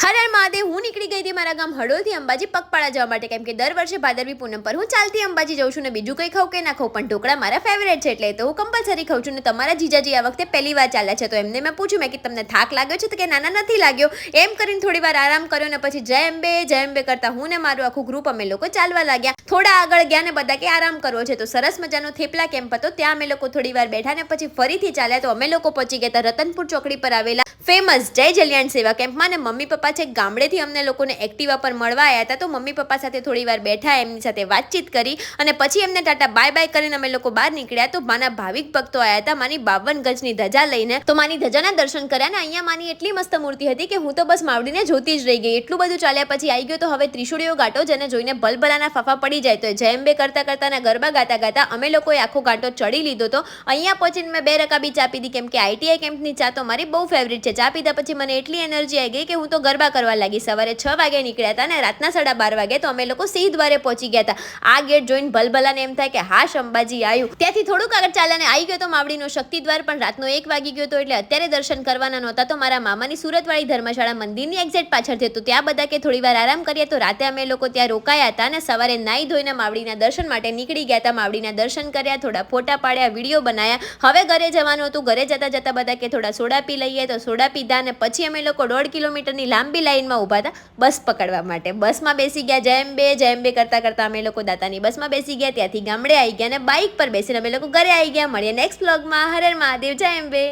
હર હર મહાદેવ. હું નીકળી ગઈ હતી મારા ગામ હડોલથી અંબાજી પગપાળા જવા માટે, કેમ કે દર વર્ષે ભાદરવી પૂનમ પર હું ચાલતી અંબાજી જઉં છું ને બીજું કંઈ ખાઉં કે ના ખાઉં, પણ ઢોકળા મારા ફેવરેટ છે એટલે તો હું કમ્પલસરી ખાઉં છું. ને તમારા જીજાજી આ વખતે પહેલી વાર ચાલ્યા છે, તો એમને મેં પૂછ્યું મેં કે તમને થાક લાગ્યો છે, તો કે નાના નથી લાગ્યો. એમ કરીને થોડી વાર આરામ કર્યો ને પછી જય અંબે કરતા હું ને મારું આખું ગ્રુપ અમે લોકો ચાલવા લાગ્યા. થોડા આગળ ગયા ને બધા કે આરામ કરવો છે, તો સરસ મજાનો થેપલા કેમ્પ હતો, ત્યાં અમે લોકો થોડી વાર બેઠા ને પછી ફરીથી ચાલ્યા. તો અમે લોકો પહોંચી ગયા હતા રતનપુર ચોકડી પર આવેલા ફેમસ જય જલિયાણ સેવા કેમ્પમાં. ને મમ્મી પપ્પા છે ગામડેથી અમને લોકોને એક્ટિવા પર મળવા આવ્યા હતા, તો મમ્મી પપ્પા સાથે થોડી વાર બેઠા, એમની સાથે વાતચીત કરી અને પછી એમને ટાટા બાય બાય કરીને અમે લોકો બહાર નીકળ્યા. તો માના ભાવિક ભક્તો આવ્યા હતા માની 52 ગજની ધજા લઈને, તો માની ધજાના દર્શન કર્યા. ને અહીંયા માની એટલી મસ્ત મૂર્તિ હતી કે હું તો બસ માવડીને જોતી જ રહી ગઈ. એટલું બધું ચાલ્યા પછી આવી ગયો તો હવે ત્રિશુળીઓ ઘાટો, જેને જોઈને ભલભલાના ફાફા પડી જાય. તો જય અંબે કરતા કરતા ને ગરબા ગાતા ગાતા અમે લોકોએ આખો ઘાટો ચડી લીધો. તો અહીંયા પહોંચીને મેં 2 રકાબી ચા પીધી, કેમ કે આઈટીઆઈ કેમ્પની ચા તો મારી બહુ ફેવરિટ છે. ચા પીધા પછી મને એટલી એનર્જી આવી ગઈ કે હું તો ગરબા કરવા લાગી. સવારે 6 વાગે નીકળ્યા હતા ને રાતના 12:30 વાગે તો અમે લોકો સિંહ દ્વારે પહોંચી ગયા હતા. આ ગેટ જોઈને ભલભલાને એમ થાય કે હાશ અંબાજી આવ્યું. ત્યાંથી થોડુંક આગળ ચાલ્યાને આવી ગયો તો માવડીનો શક્તિ દ્વાર, પણ રાતનો 1 વાગી ગયો તો એટલે અત્યારે દર્શન કરવાના નહોતા. તો મારા મામાની સુરતવાળી ધર્મશાળા મંદિરની એક્ઝેક્ટ પાછળ તો ત્યાં બધા કે થોડી વાર આરામ કરીએ, તો રાતે અમે લોકો ત્યાં રોકાયા હતા અને સવારે નાહી ધોઈને માવડીના દર્શન માટે નીકળી ગયા હતા. માવડીના દર્શન કર્યા, થોડા ફોટા પાડ્યા, વિડીયો બનાવ્યા. હવે ઘરે જવાનું હતું. ઘરે જતા જતા બધા કે થોડા સોડા પી લઈએ, તો સોડા પીધા અને પછી અમે લોકો 1.5 કિલોમીટરની લાંબી લાઈનમાં ઊભા હતા બસ પકડવા માટે. બસમાં બેસી ગયા. જય અંબે કરતા કરતા અમે લોકો દાતાની બસમાં બેસી ગયા. ત્યાંથી ગામડે આવી ગયા અને બાઇક પર બેસીને અમે લોકો ઘરે આવી ગયા. મળીએ નેક્સ્ટ વ્લોગમાં. હર હર મહાદેવ. જય અંબે.